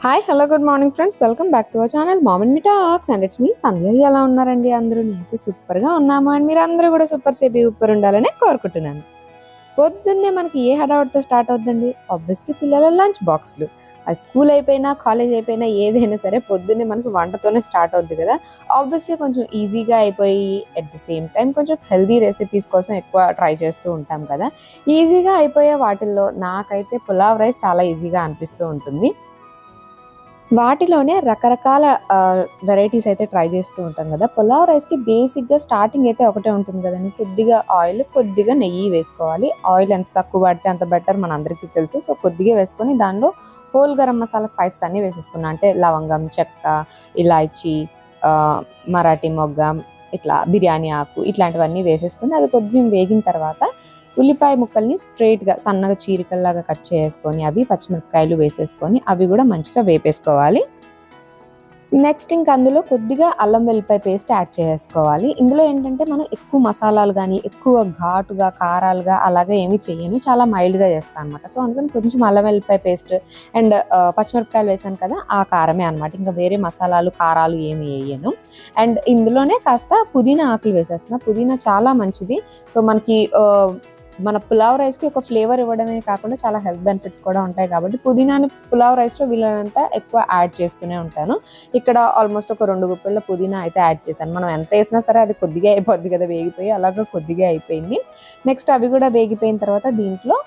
Hi hello good morning friends, welcome back to our channel mom and me talks. And it's me Sandhya. ఎలా ఉన్నారండి అందరూ? నేనైతే సూపర్గా ఉన్నాము. అండ్ మీరు అందరూ కూడా సూపర్ సేపీ సూపర్ ఉండాలని కోరుకుంటున్నాను. పొద్దున్నే మనకి ఏ హడావుడితో స్టార్ట్ అవుతుందండి? ఆబ్వియస్లీ పిల్లల లంచ్ బాక్స్లు. అది స్కూల్ అయిపోయినా కాలేజ్ అయిపోయినా ఏదైనా సరే పొద్దున్నే మనకు వంటతోనే స్టార్ట్ అవుద్ది కదా. ఆబ్వియస్లీ కొంచెం ఈజీగా అయిపోయి అట్ ది సేమ్ టైం కొంచెం హెల్దీ రెసిపీస్ కోసం ఎక్కువ ట్రై చేస్తూ ఉంటాం కదా. ఈజీగా అయిపోయే వాటిల్లో నాకైతే పులావ్ రైస్ చాలా ఈజీగా అనిపిస్తూ ఉంటుంది. వాటిలోనే రకరకాల వెరైటీస్ అయితే ట్రై చేస్తూ ఉంటాం కదా. పులావ్ రైస్కి బేసిక్గా స్టార్టింగ్ అయితే ఒకటే ఉంటుంది కదండి, కొద్దిగా ఆయిల్ కొద్దిగా నెయ్యి వేసుకోవాలి. ఆయిల్ ఎంత తక్కువ పడితే అంత బెటర్, మన అందరికీ తెలుసు. సో కొద్దిగా వేసుకొని దానిలో హోల్ గరం మసాలా స్పైసెస్ అన్నీ వేసేసుకున్నాను. అంటే లవంగం, చెక్క, ఇలాచీ, మరాఠీ మొగ్గ, ఇట్లా బిర్యానీ ఆకు, ఇట్లాంటివన్నీ వేసేసుకొని అవి కొంచెం వేగిన తర్వాత ఉల్లిపాయ ముక్కల్ని స్ట్రైట్గా సన్నగా చీరికల్లాగా కట్ చేసుకొని అవి పచ్చిమిరపకాయలు వేసేసుకొని అవి కూడా మంచిగా వేపేసుకోవాలి. నెక్స్ట్ ఇంక అందులో కొద్దిగా అల్లం వెల్లిపాయ పేస్ట్ యాడ్ చేసుకోవాలి. ఇందులో ఏంటంటే మనం ఎక్కువ మసాలాలు కానీ ఎక్కువ ఘాటుగా కారాలుగా అలాగే ఏమీ చెయ్యను, చాలా మైల్డ్గా చేస్తాను అనమాట. సో అందుకని కొంచెం అల్లం వెల్లిపాయ పేస్ట్ అండ్ పచ్చిమిరపకాయలు వేసాను కదా, ఆ కారమే అనమాట. ఇంకా వేరే మసాలాలు కారాలు ఏమి వేయను. అండ్ ఇందులోనే కాస్త పుదీనా ఆకులు వేసేస్తున్నా. పుదీనా చాలా మంచిది. సో మనకి మన పులావ్ రైస్కి ఒక ఫ్లేవర్ ఇవ్వడమే కాకుండా చాలా హెల్త్ బెనిఫిట్స్ కూడా ఉంటాయి కాబట్టి పుదీనాని పులావ్ రైస్లో వీళ్ళనంతా ఎక్కువ యాడ్ చేస్తూనే ఉంటాను. ఇక్కడ ఆల్మోస్ట్ ఒక 2 గుప్పెళ్ళ పుదీనా అయితే యాడ్ చేశాను. మనం ఎంత వేసినా సరే అది కొద్దిగా అయిపోద్ది కదా వేగిపోయి, అలాగా కొద్దిగా అయిపోయింది. నెక్స్ట్ అవి కూడా వేగిపోయిన తర్వాత దీంట్లో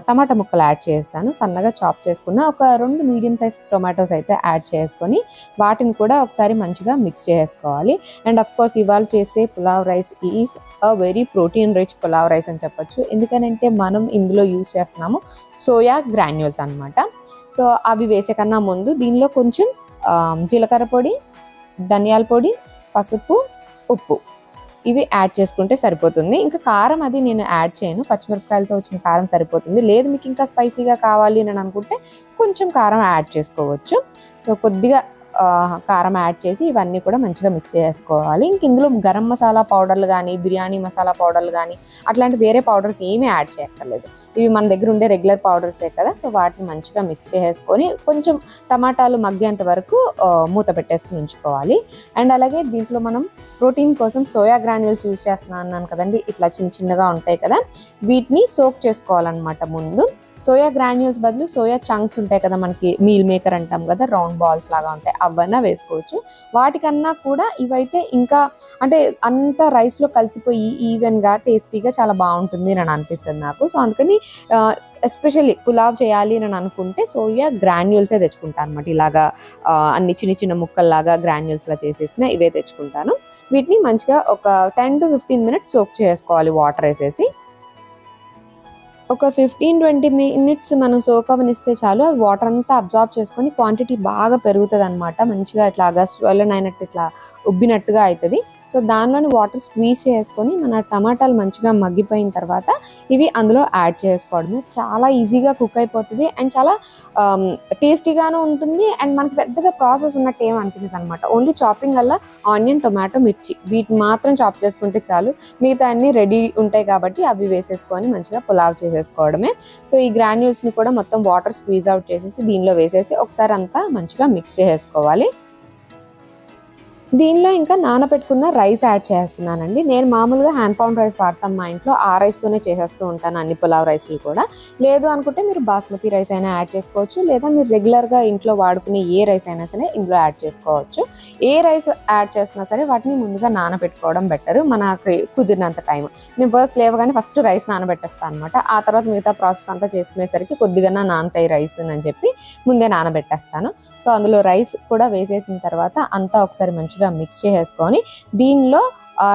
టమాటా ముక్కలు యాడ్ చేశాను. సన్నగా చాప్ చేసుకున్న ఒక 2 మీడియం సైజ్ టొమాటోస్ అయితే యాడ్ చేసుకొని వాటిని కూడా ఒకసారి మంచిగా మిక్స్ చేసుకోవాలి. అండ్ అఫ్ కోర్స్ ఇవాళ చేసే pulao rice is a very protein rich pulao rice అని చెప్పొచ్చు. ఎందుకనంటే మనం ఇందులో యూజ్ చేస్తున్నాము సోయా గ్రాన్యూల్స్ అనమాట. సో అవి వేసే కన్నా ముందు దీనిలో కొంచెం జీలకర్ర పొడి, ధనియాల పొడి, పసుపు, ఉప్పు ఇవి యాడ్ చేసుకుంటే సరిపోతుంది. ఇంకా కారం అది నేను యాడ్ చేయను, పచ్చిమిరపకాయలతో వచ్చిన కారం సరిపోతుంది. లేదు మీకు ఇంకా స్పైసీగా కావాలి అని అనుకుంటే కొంచెం కారం యాడ్ చేసుకోవచ్చు. సో కొద్దిగా కారం యాడ్ చేసి ఇవన్నీ కూడా మంచిగా మిక్స్ చేసుకోవాలి. ఇంక ఇందులో గరం మసాలా పౌడర్లు కానీ బిర్యానీ మసాలా పౌడర్లు కానీ అట్లాంటి వేరే పౌడర్స్ ఏమీ యాడ్ చేయక్కర్లేదు. ఇవి మన దగ్గర ఉండే రెగ్యులర్ పౌడర్సే కదా. సో వాటిని మంచిగా మిక్స్ చేసుకొని కొంచెం టమాటాలు మగ్గేంత వరకు మూత పెట్టేసుకుని ఉంచుకోవాలి. అండ్ అలాగే దీంట్లో మనం ప్రోటీన్ కోసం సోయా గ్రాన్యూల్స్ యూజ్ చేస్తున్నాను అన్నాను కదండి, ఇట్లా చిన్న చిన్నగా ఉంటాయి కదా, వీటిని సోక్ చేసుకోవాలన్నమాట. ముందు సోయా గ్రాన్యూల్స్ బదులు సోయా చంక్స్ ఉంటాయి కదా, మనకి మీల్ మేకర్ అంటాం కదా, రౌండ్ బాల్స్ లాగా ఉంటాయి, అవన్నా వేసుకోవచ్చు. వాటికన్నా కూడా ఇవైతే ఇంకా అంటే అంత రైస్లో కలిసిపోయి ఈవెన్గా టేస్టీగా చాలా బాగుంటుంది అని అనిపిస్తుంది నాకు. సో అందుకని ఎస్పెషల్లీ పులావ్ చేయాలి అని అనుకుంటే సోయా గ్రాన్యూల్సే తెచ్చుకుంటాను అనమాట. ఇలాగా అన్ని చిన్న చిన్న ముక్కల్లాగా గ్రాన్యూల్స్లా చేసేసిన ఇవే తెచ్చుకుంటాను. వీటిని మంచిగా ఒక 10 to 15 minutes సోక్ చేసుకోవాలి వాటర్ వేసేసి. ఒక 15-20 minutes మనం సోక్ అవనిస్తే చాలు. అవి వాటర్ అంతా అబ్జార్బ్ చేసుకొని క్వాంటిటీ బాగా పెరుగుతుంది అనమాట. మంచిగా ఇట్లాగా స్వెల్లన్ అయినట్టు ఇట్లా ఉబ్బినట్టుగా అవుతుంది. సో దానిలోని వాటర్ స్క్వీజ్ చేసుకొని మన టమాటాలు మంచిగా మగ్గిపోయిన తర్వాత ఇవి అందులో యాడ్ చేసుకోవడమే. చాలా ఈజీగా కుక్ అయిపోతుంది అండ్ చాలా టేస్టీగాను ఉంటుంది. అండ్ మనకి పెద్దగా ప్రాసెస్ ఉన్నట్టు ఏం అనిపించదు అనమాట. ఓన్లీ చాపింగ్ వల్ల ఆనియన్, టొమాటో, మిర్చి వీటిని మాత్రం చాప్ చేసుకుంటే చాలు. మిగతా అన్ని రెడీ ఉంటాయి కాబట్టి అవి వేసేసుకొని మంచిగా పులావ్ చేసేసుకోవడమే. సో ఈ గ్రాన్యూల్స్ని కూడా మొత్తం వాటర్ స్క్వీజ్ అవుట్ చేసేసి దీనిలో వేసేసి ఒకసారి అంతా మంచిగా మిక్స్ చేసేసుకోవాలి. దీనిలో ఇంకా నానబెట్టుకున్న రైస్ యాడ్ చేస్తున్నానండి. నేను మామూలుగా హ్యాండ్ పౌండ్ రైస్ వాడతాం మా ఇంట్లో, ఆ రైస్తోనే చేసేస్తూ ఉంటాను అన్ని పులావ్ రైస్లు కూడా. లేదు అనుకుంటే మీరు బాస్మతి రైస్ అయినా యాడ్ చేసుకోవచ్చు, లేదా మీరు రెగ్యులర్గా ఇంట్లో వాడుకునే ఏ రైస్ అయినా సరే ఇందులో యాడ్ చేసుకోవచ్చు. ఏ రైస్ యాడ్ చేస్తున్నా సరే వాటిని ముందుగా నానబెట్టుకోవడం బెటర్, మనకి కుదిరినంత టైం. నేను ఫస్ట్ లేవగానే ఫస్ట్ రైస్ నానబెట్టేస్తాను అనమాట. ఆ తర్వాత మిగతా ప్రాసెస్ అంతా చేసుకునేసరికి కొద్దిగా నానతాయి రైస్ అని చెప్పి ముందే నానబెట్టేస్తాను. సో అందులో రైస్ కూడా వేసేసిన తర్వాత అంతా ఒకసారి మంచిగా మిక్స్ చేసుకొని దీనిలో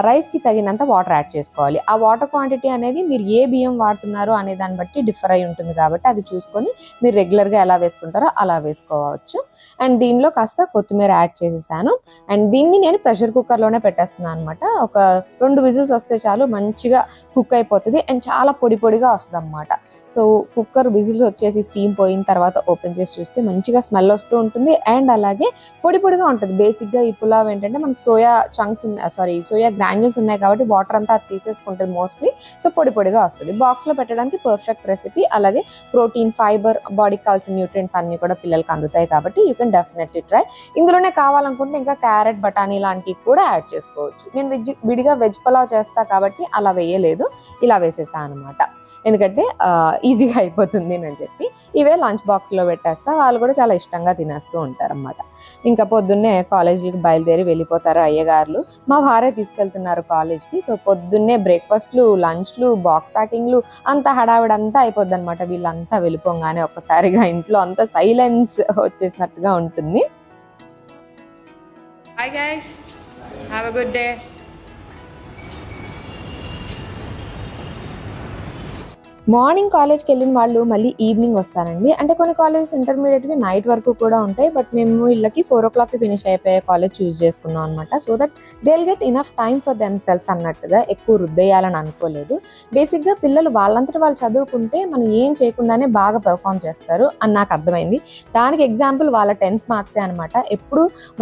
రైస్కి తగినంత వాటర్ యాడ్ చేసుకోవాలి. ఆ వాటర్ క్వాంటిటీ అనేది మీరు ఏ బియ్యం వాడుతున్నారో అనే దాన్ని బట్టి డిఫర్ అయి ఉంటుంది కాబట్టి అది చూసుకొని మీరు రెగ్యులర్గా ఎలా వేసుకుంటారో అలా వేసుకోవచ్చు. అండ్ దీనిలో కాస్త కొత్తిమీర యాడ్ చేసేసాను. అండ్ దీన్ని నేను ప్రెషర్ కుక్కర్లోనే పెట్టేస్తున్నాను అనమాట. ఒక 2 విజిల్స్ వస్తే చాలు, మంచిగా కుక్ అయిపోతుంది అండ్ చాలా పొడి పొడిగా వస్తుంది అనమాట. సో కుక్కర్ విజిల్స్ వచ్చేసి స్టీమ్ పోయిన తర్వాత ఓపెన్ చేసి చూస్తే మంచిగా స్మెల్ వస్తూ ఉంటుంది అండ్ అలాగే పొడి పొడిగా ఉంటుంది. బేసిక్గా ఈ పులావ్ ఏంటంటే మనకి సోయా చంక్స్ సోయా గ్రాన్యూల్స్ ఉన్నాయి కాబట్టి వాటర్ అంతా అది తీసేసుకుంటుంది మోస్ట్లీ. సో పొడి పొడిగా వస్తుంది. బాక్స్లో పెట్టడానికి పర్ఫెక్ట్ రెసిపీ. అలాగే ప్రోటీన్, ఫైబర్, బాడీకి కావాల్సిన న్యూట్రియంట్స్ అన్ని కూడా పిల్లలకి అందుతాయి కాబట్టి యూ కెన్ డెఫినెట్లీ ట్రై. ఇందులోనే కావాలనుకుంటే ఇంకా క్యారెట్, బఠానీ లాంటివి కూడా యాడ్ చేసుకోవచ్చు. నేను విడిగా వెజ్ పలావ్ చేస్తా కాబట్టి అలా వేయలేదు, ఇలా వేసేసా అనమాట. ఎందుకంటే ఈజీగా అయిపోతుంది అని చెప్పి ఇవే లంచ్ బాక్స్లో పెట్టేస్తా. వాళ్ళు కూడా చాలా ఇష్టంగా తినేస్తూ ఉంటారన్నమాట. ఇంకా పొద్దున్నే కాలేజీకి బయలుదేరి వెళ్ళిపోతారు అయ్యగారులు. మా భార్య తీసుకెళ్తున్నారు కాలేజ్కి. సో పొద్దున్నే బ్రేక్ఫాస్ట్లు, లంచ్లు, బాక్స్ ప్యాకింగ్లు అంతా హడావిడంతా అయిపోద్ది అనమాట. వీళ్ళంతా వెళ్ళిపోగానే ఒక్కసారిగా ఇంట్లో అంతా సైలెన్స్ వచ్చేసినట్టుగా ఉంటుంది. Hi guys, have a good day. Morning కాలేజ్కి వెళ్ళిన వాళ్ళు మళ్ళీ ఈవినింగ్ వస్తారండి. అంటే కొన్ని కాలేజెస్ ఇంటర్మీడియట్వి నైట్ వరకు కూడా ఉంటాయి. బట్ మేము వీళ్ళకి 4 o'clockకి ఫినిష్ అయిపోయే కాలేజ్ చూస్ చేసుకున్నాం అనమాట. So that they will get enough time for themselves అన్నట్టుగా. ఎక్కువ రుద్దేయాలని అనుకోలేదు. బేసిక్గా పిల్లలు వాళ్ళంతటా వాళ్ళు చదువుకుంటే మనం ఏం చేయకుండానే బాగా పెర్ఫామ్ చేస్తారు అని నాకు అర్థమైంది. దానికి ఎగ్జాంపుల్ వాళ్ళ 10th మార్క్సే అనమాట.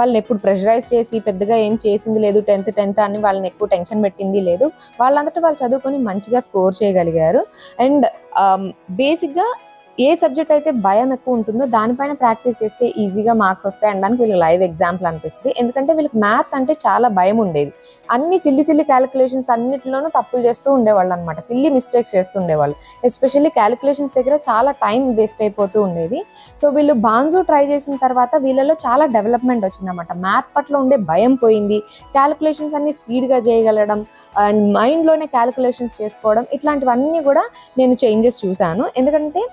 వాళ్ళని ఎప్పుడు ప్రెషరైజ్ చేసి పెద్దగా ఏం చేసింది లేదు, 10th అని వాళ్ళని ఎక్కువ టెన్షన్ పెట్టింది లేదు. వాళ్ళంతటా వాళ్ళు చదువుకొని మంచిగా స్కోర్ చేయగలిగారు. అండ్ బేసిక్గా ఏ సబ్జెక్ట్ అయితే భయం ఎక్కువ ఉంటుందో దానిపైన ప్రాక్టీస్ చేస్తే ఈజీగా మార్క్స్ వస్తాయి అనడానికి వీళ్ళకి లైవ్ ఎగ్జాంపుల్ అనిపిస్తుంది. ఎందుకంటే వీళ్ళకి మ్యాథ్ అంటే చాలా భయం ఉండేది. అన్ని సిల్లీ క్యాలిక్యులేషన్స్ అన్నిటిలోనూ తప్పులు చేస్తూ ఉండేవాళ్ళు అనమాట. సిల్లీ మిస్టేక్స్ చేస్తుండేవాళ్ళు. ఎస్పెషల్లీ క్యాలిక్యులేషన్స్ దగ్గర చాలా టైం వేస్ట్ అయిపోతూ ఉండేది. సో వీళ్ళు బాన్జో ట్రై చేసిన తర్వాత వీళ్ళలో చాలా డెవలప్మెంట్ వచ్చిందన్నమాట. మ్యాథ్ పట్ల ఉండే భయం పోయింది. క్యాలిక్యులేషన్స్ అన్ని స్పీడ్గా చేయగలడం అండ్ మైండ్లోనే క్యాలిక్యులేషన్స్ చేసుకోవడం, ఇట్లాంటివన్నీ కూడా నేను చేంజెస్ చూశాను. ఎందుకంటే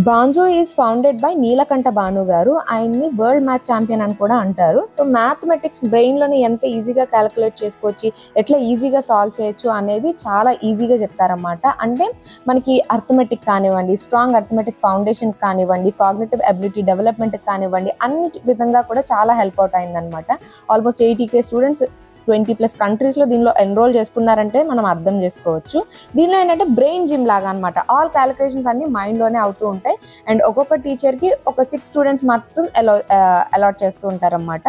Bhanzu is founded by Neelakanta Bhanu garu. ఆయన్ని వరల్డ్ మ్యాథ్ ఛాంపియన్ అని కూడా అంటారు. సో మ్యాథమెటిక్స్ బ్రెయిన్లోని ఎంత ఈజీగా క్యాలిక్యులేట్ చేసుకోవచ్చు, ఎట్లా ఈజీగా సాల్వ్ చేయొచ్చు అనేవి చాలా ఈజీగా చెప్తారన్నమాట. అంటే మనకి అర్థమెటిక్ కానివ్వండి, స్ట్రాంగ్ అర్థమెటిక్ ఫౌండేషన్ కానివ్వండి, కాగ్నిటివ్ ఎబిలిటీ డెవలప్మెంట్కి కానివ్వండి, అన్ని విధంగా కూడా చాలా హెల్ప్ అవుట్ అయిందనమాట. ఆల్మోస్ట్ 80K స్టూడెంట్స్ 20+ కంట్రీస్లో దీనిలో ఎన్రోల్ చేసుకున్నారంటే మనం అర్థం చేసుకోవచ్చు. దీనిలో ఏంటంటే బ్రెయిన్ జిమ్ లాగా అనమాట. ఆల్ క్యాలిక్యులేషన్స్ అన్ని మైండ్లోనే అవుతూ ఉంటాయి. అండ్ ఒక్కొక్క టీచర్కి ఒక 6 స్టూడెంట్స్ మాత్రం అలాట్ చేస్తూ ఉంటారన్నమాట.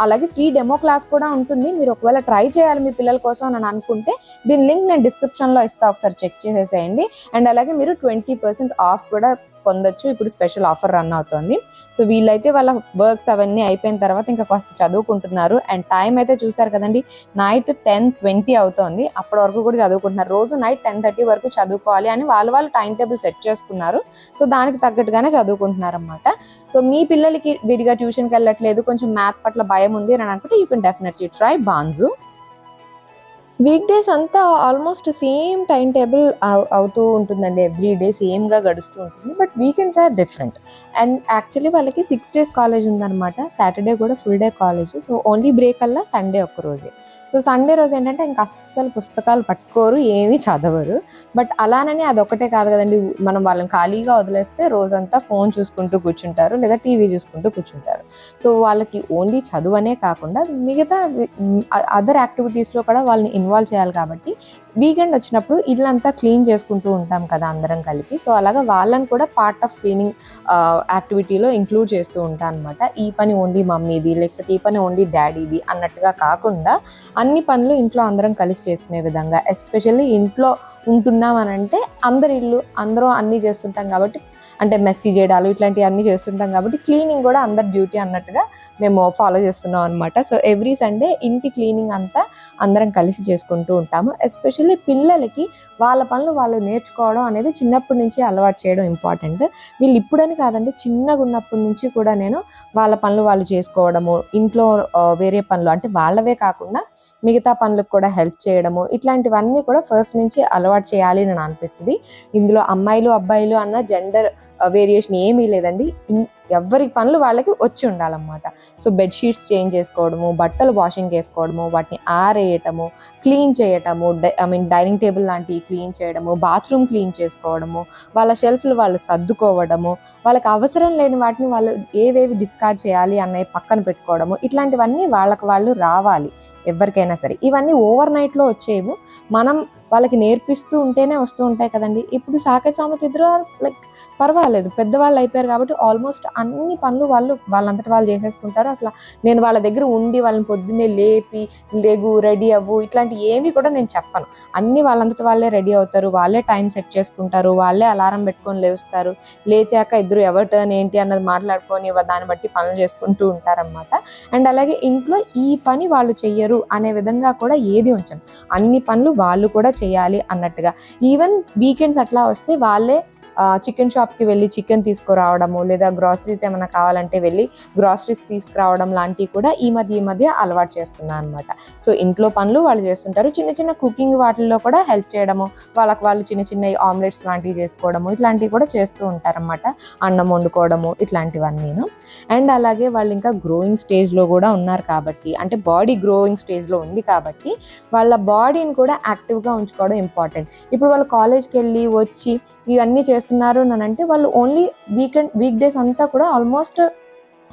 అలాగే ఫ్రీ డెమో క్లాస్ కూడా ఉంటుంది. మీరు ఒకవేళ ట్రై చేయాలి మీ పిల్లల కోసం అని అనుకుంటే దీని లింక్ నేను డిస్క్రిప్షన్లో ఇస్తాను, ఒకసారి చెక్ చేసేసేయండి. అండ్ అలాగే మీరు 20% ఆఫ్ కూడా పొందొచ్చు. ఇప్పుడు స్పెషల్ ఆఫర్ రన్ అవుతుంది. సో వీళ్ళైతే వాళ్ళ వర్క్స్ అవన్నీ అయిపోయిన తర్వాత ఇంకా కాస్త చదువుకుంటున్నారు. అండ్ టైం అయితే చూసారు కదండి, నైట్ 10:20 అవుతుంది. అప్పటి వరకు కూడా చదువుకుంటున్నారు. రోజు నైట్ 10:30 వరకు చదువుకోవాలి అని వాళ్ళు టైం టేబుల్ సెట్ చేసుకున్నారు. సో దానికి తగ్గట్టుగానే చదువుకుంటున్నారు అనమాట. సో మీ పిల్లలకి విడిగా ట్యూషన్కి వెళ్ళట్లేదు, కొంచెం మ్యాథ్ పట్ల భయం ఉంది అని అనుకుంటే you can definitely try Bhanzu. Weekdays అంతా ఆల్మోస్ట్ సేమ్ టైం టేబుల్ అవుతూ ఉంటుందండి. ఎవ్రీ డే సేమ్గా గడుస్తూ ఉంటుంది. But weekends are different. And actually వాళ్ళకి 6 days కాలేజ్ ఉందన్నమాట. సాటర్డే కూడా full day college. So only break అల్లా సండే ఒక్కరోజే. సో సండే రోజు ఏంటంటే ఇంకా అస్సలు పుస్తకాలు పట్టుకోరు, ఏమీ చదవరు. బట్ అలానని అదొక్కటే కాదు కదండి, మనం వాళ్ళని ఖాళీగా వదిలేస్తే రోజంతా ఫోన్ చూసుకుంటూ కూర్చుంటారు లేదా టీవీ చూసుకుంటూ కూర్చుంటారు. సో వాళ్ళకి ఓన్లీ చదువనే కాకుండా మిగతా అదర్ యాక్టివిటీస్లో కూడా వాళ్ళని ఇన్వాల్వ్ చేయాలి. కాబట్టి వీకెండ్ వచ్చినప్పుడు ఇల్లంతా క్లీన్ చేసుకుంటూ ఉంటాం కదా అందరం కలిపి. సో అలాగా వాళ్ళని కూడా పార్ట్ ఆఫ్ క్లీనింగ్ యాక్టివిటీలో ఇంక్లూడ్ చేస్తూ ఉంటాను అనమాట. ఈ పని ఓన్లీ మమ్మీది, లేకపోతే ఈ పని ఓన్లీ డాడీది అన్నట్టుగా కాకుండా అన్ని పనులు ఇంట్లో అందరం కలిసి చేసుకునే విధంగా, ఎస్పెషల్లీ ఇంట్లో ఉంటున్నామనంటే అందరూ అన్నీ చేస్తుంటాం కాబట్టి, అంటే మెస్సీ చేయడాలు ఇట్లాంటివి అన్నీ చేస్తుంటాం కాబట్టి క్లీనింగ్ కూడా అందరి డ్యూటీ అన్నట్టుగా మేము ఫాలో చేస్తున్నాం అనమాట. సో ఎవ్రీ సండే ఇంటి క్లీనింగ్ అంతా అందరం కలిసి చేసుకుంటూ ఉంటాము. ఎస్పెషల్లీ పిల్లలకి వాళ్ళ పనులు వాళ్ళు నేర్చుకోవడం అనేది చిన్నప్పటి నుంచి అలవాటు చేయడం ఇంపార్టెంట్. వీళ్ళు ఇప్పుడని కాదండి, చిన్నగా ఉన్నప్పటి నుంచి కూడా నేను వాళ్ళ పనులు వాళ్ళు చేసుకోవడము, ఇంట్లో వేరే పనులు అంటే వాళ్ళవే కాకుండా మిగతా పనులకు కూడా హెల్ప్ చేయడము, ఇట్లాంటివన్నీ కూడా ఫస్ట్ నుంచి అలవాటు చేయాలి అని అనిపిస్తుంది. ఇందులో అమ్మాయిలు అబ్బాయిలు అన్న జెండర్ వేరియేషన్ ఏమీ లేదండి. ఎవరి పనులు వాళ్ళకి వచ్చి ఉండాలన్నమాట. సో బెడ్షీట్స్ చేంజ్ చేసుకోవడము, బట్టలు వాషింగ్ వేసుకోవడము, వాటిని ఆరేయటము, క్లీన్ చేయటము, డైనింగ్ టేబుల్ లాంటివి క్లీన్ చేయడము, బాత్రూమ్ క్లీన్ చేసుకోవడము, వాళ్ళ షెల్ఫ్లు వాళ్ళు సర్దుకోవడము, వాళ్ళకి అవసరం లేని వాటిని వాళ్ళు ఏవేవి డిస్కార్డ్ చేయాలి అన్నవి పక్కన పెట్టుకోవడము, ఇట్లాంటివన్నీ వాళ్ళకి వాళ్ళు రావాలి. ఎవరికైనా సరే. ఇవన్నీ ఓవర్ నైట్లో వచ్చేవి, మనం వాళ్ళకి నేర్పిస్తూ ఉంటేనే వస్తూ ఉంటాయి కదండి. ఇప్పుడు సాకేత్ సామత్ ఇద్దరు లైక్ పర్వాలేదు, పెద్దవాళ్ళు అయిపోయారు కాబట్టి ఆల్మోస్ట్ అన్ని పనులు వాళ్ళంతట వాళ్ళు చేసేసుకుంటారు. అసలు నేను వాళ్ళ దగ్గర ఉండి వాళ్ళని పొద్దున్నే లేపి లేగు రెడీ అవ్వు ఇట్లాంటి ఏవి కూడా నేను చెప్పను. అన్నీ వాళ్ళంతట వాళ్ళే రెడీ అవుతారు, వాళ్ళే టైం సెట్ చేసుకుంటారు, వాళ్ళే అలారం పెట్టుకొని లేస్తారు. లేచాక ఇద్దరు ఎవరి టర్న్ ఏంటి అన్నది మాట్లాడుకొని దాన్ని బట్టి పనులు చేసుకుంటూ ఉంటారనమాట. అండ్ అలాగే ఇంట్లో ఈ పని వాళ్ళు చెయ్యరు అనే విధంగా కూడా ఏది ఉంచను. అన్ని పనులు వాళ్ళు కూడా చేయాలి అన్నట్టుగా. ఈవెన్ వీకెండ్స్ అట్లా వస్తే వాళ్ళే చికెన్ షాప్కి వెళ్ళి చికెన్ తీసుకురావడము, లేదా గ్రాసరీస్ ఏమైనా కావాలంటే వెళ్ళి గ్రాసరీస్ తీసుకురావడం లాంటివి కూడా ఈ మధ్య అలవాటు చేస్తున్నాను అనమాట. సో ఇంట్లో పనులు వాళ్ళు చేస్తుంటారు, చిన్న చిన్న కుకింగ్ వాటిల్లో కూడా హెల్ప్ చేయడము, వాళ్ళు చిన్న చిన్న ఆమ్లెట్స్ లాంటివి చేసుకోవడము ఇట్లాంటివి కూడా చేస్తూ ఉంటారన్నమాట. అన్నం వండుకోవడము ఇట్లాంటివన్నీను. అండ్ అలాగే వాళ్ళు ఇంకా గ్రోయింగ్ స్టేజ్లో కూడా ఉన్నారు కాబట్టి, అంటే బాడీ గ్రోయింగ్ స్టేజ్లో ఉంది కాబట్టి వాళ్ళ బాడీని కూడా యాక్టివ్గా ఉంచుకోవడం ఇంపార్టెంట్. ఇప్పుడు వాళ్ళు కాలేజ్కి వెళ్ళి వచ్చి ఇవన్నీ చేస్తున్నారు అని అంటే వాళ్ళు ఓన్లీ వీక్ డేస్ అంతా కూడా ఆల్మోస్ట్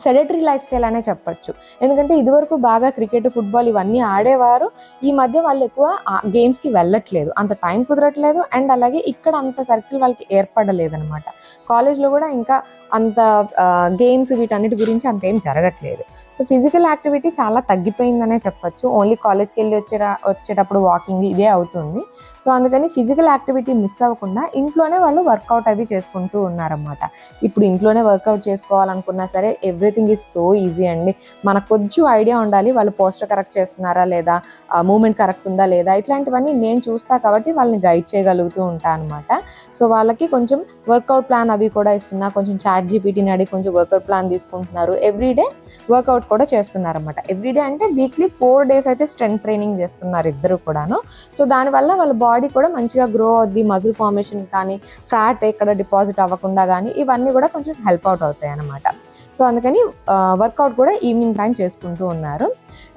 సెడెటరీ లైఫ్ స్టైల్ అనే చెప్పొచ్చు. ఎందుకంటే ఇదివరకు బాగా క్రికెట్, ఫుట్బాల్ ఇవన్నీ ఆడేవారు. ఈ మధ్య వాళ్ళు ఎక్కువ గేమ్స్కి వెళ్ళట్లేదు, అంత టైం కుదరట్లేదు. అండ్ అలాగే ఇక్కడ అంత సర్కిల్ వాళ్ళకి ఏర్పడలేదు అనమాట. కాలేజ్లో కూడా ఇంకా అంత గేమ్స్ వీటన్నిటి గురించి అంతేం జరగట్లేదు. సో ఫిజికల్ యాక్టివిటీ చాలా తగ్గిపోయిందనే చెప్పొచ్చు. ఓన్లీ కాలేజ్కి వెళ్ళి వచ్చేటప్పుడు వాకింగ్ ఇదే అవుతుంది. సో అందుకని ఫిజికల్ యాక్టివిటీ మిస్ అవ్వకుండా ఇంట్లోనే వాళ్ళు వర్కౌట్ అవి చేసుకుంటూ ఉన్నారన్నమాట. ఇప్పుడు ఇంట్లోనే వర్కౌట్ చేసుకోవాలనుకున్నా సరే ఎవ్రీథింగ్ ఈజ్ సో ఈజీ అండి. మనకు కొంచెం ఐడియా ఉండాలి, వాళ్ళు పోస్టర్ కరెక్ట్ చేస్తున్నారా లేదా, మూమెంట్ కరెక్ట్ ఉందా లేదా, ఇట్లాంటివన్నీ నేను చూస్తా కాబట్టి వాళ్ళని గైడ్ చేయగలుగుతూ ఉంటాను అనమాట. సో వాళ్ళకి కొంచెం వర్కౌట్ ప్లాన్ అవి కూడా ఇస్తున్నా, కొంచెం చాట్ జీపీటీని అడిగి కొంచెం వర్కౌట్ ప్లాన్ తీసుకుంటున్నారు. ఎవ్రీడే వర్కౌట్ కూడా చేస్తున్నారు అనమాట. ఎవ్రీడే అంటే వీక్లీ 4 days అయితే స్ట్రెంత్ ట్రైనింగ్ చేస్తున్నారు ఇద్దరు కూడాను. సో దానివల్ల వాళ్ళ బాడీ కూడా మంచిగా గ్రో అవుద్ది, మజిల్ ఫార్మేషన్ కానీ ఫ్యాట్ ఎక్కడ డిపాజిట్ అవ్వకుండా కానీ ఇవన్నీ కూడా కొంచెం హెల్ప్ అవుట్ అవుతాయి అన్నమాట. సో అందుకని వర్కౌట్ కూడా ఈవినింగ్ టైం చేసుకుంటూ ఉన్నారు.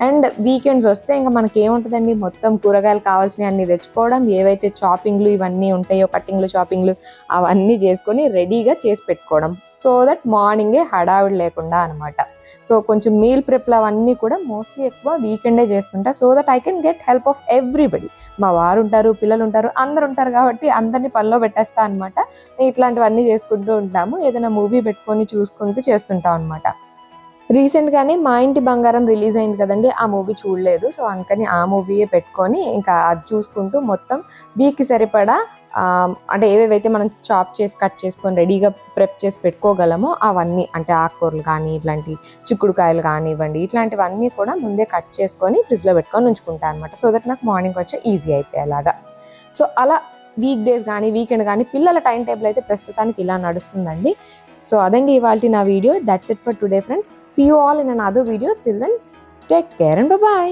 అండ్ వీకెండ్స్ వస్తే ఇంకా మనకి ఏముంటుందండి, మొత్తం కూరగాయలు కావాల్సినవి అన్నీ తెచ్చుకోవడం, ఏవైతే చాపింగ్లు ఇవన్నీ ఉంటాయో కట్టింగ్లు చాపింగ్లు అవన్నీ చేసుకొని రెడీగా చేసి పెట్టుకోవడం. సో దట్ మార్నింగే హడావిడి లేకుండా అనమాట. సో కొంచెం మీల్ ప్రిప్లు అవన్నీ కూడా మోస్ట్లీ ఎక్కువ వీకెండే చేస్తుంటా. So that I can get help of everybody. మా వారు ఉంటారు, పిల్లలు ఉంటారు, అందరు ఉంటారు కాబట్టి అందరినీ పనిలో పెట్టేస్తా అనమాట. ఇట్లాంటివన్నీ చేసుకుంటూ ఉంటాము. ఏదైనా మూవీ పెట్టుకొని చూసుకుంటూ చేస్తుంటాం అనమాట. రీసెంట్గానే మా ఇంటి బంగారం రిలీజ్ అయింది కదండి, ఆ మూవీ చూడలేదు. సో అందుకని ఆ మూవీయే పెట్టుకొని ఇంకా అది చూసుకుంటూ మొత్తం వీక్కి సరిపడా అంటే ఏవేవైతే మనం చాప్ చేసి కట్ చేసుకొని రెడీగా ప్రెప్ చేసి పెట్టుకోగలమో అవన్నీ, అంటే ఆకుకూరలు కానీ ఇట్లాంటి చిక్కుడుకాయలు కానివ్వండి ఇట్లాంటివన్నీ కూడా ముందే కట్ చేసుకొని ఫ్రిడ్జ్లో పెట్టుకొని ఉంచుకుంటాను అనమాట. సో దట్ నాకు మార్నింగ్ వచ్చి ఈజీ అయిపోయేలాగా. సో అలా వీక్ డేస్ కానీ వీకెండ్ కానీ పిల్లల టైం టేబుల్ అయితే ప్రస్తుతానికి ఇలా నడుస్తుందండి. సో అదండి ఇవాల్టి నా video. That's it for today friends. See you all in another video. Till then take care and by.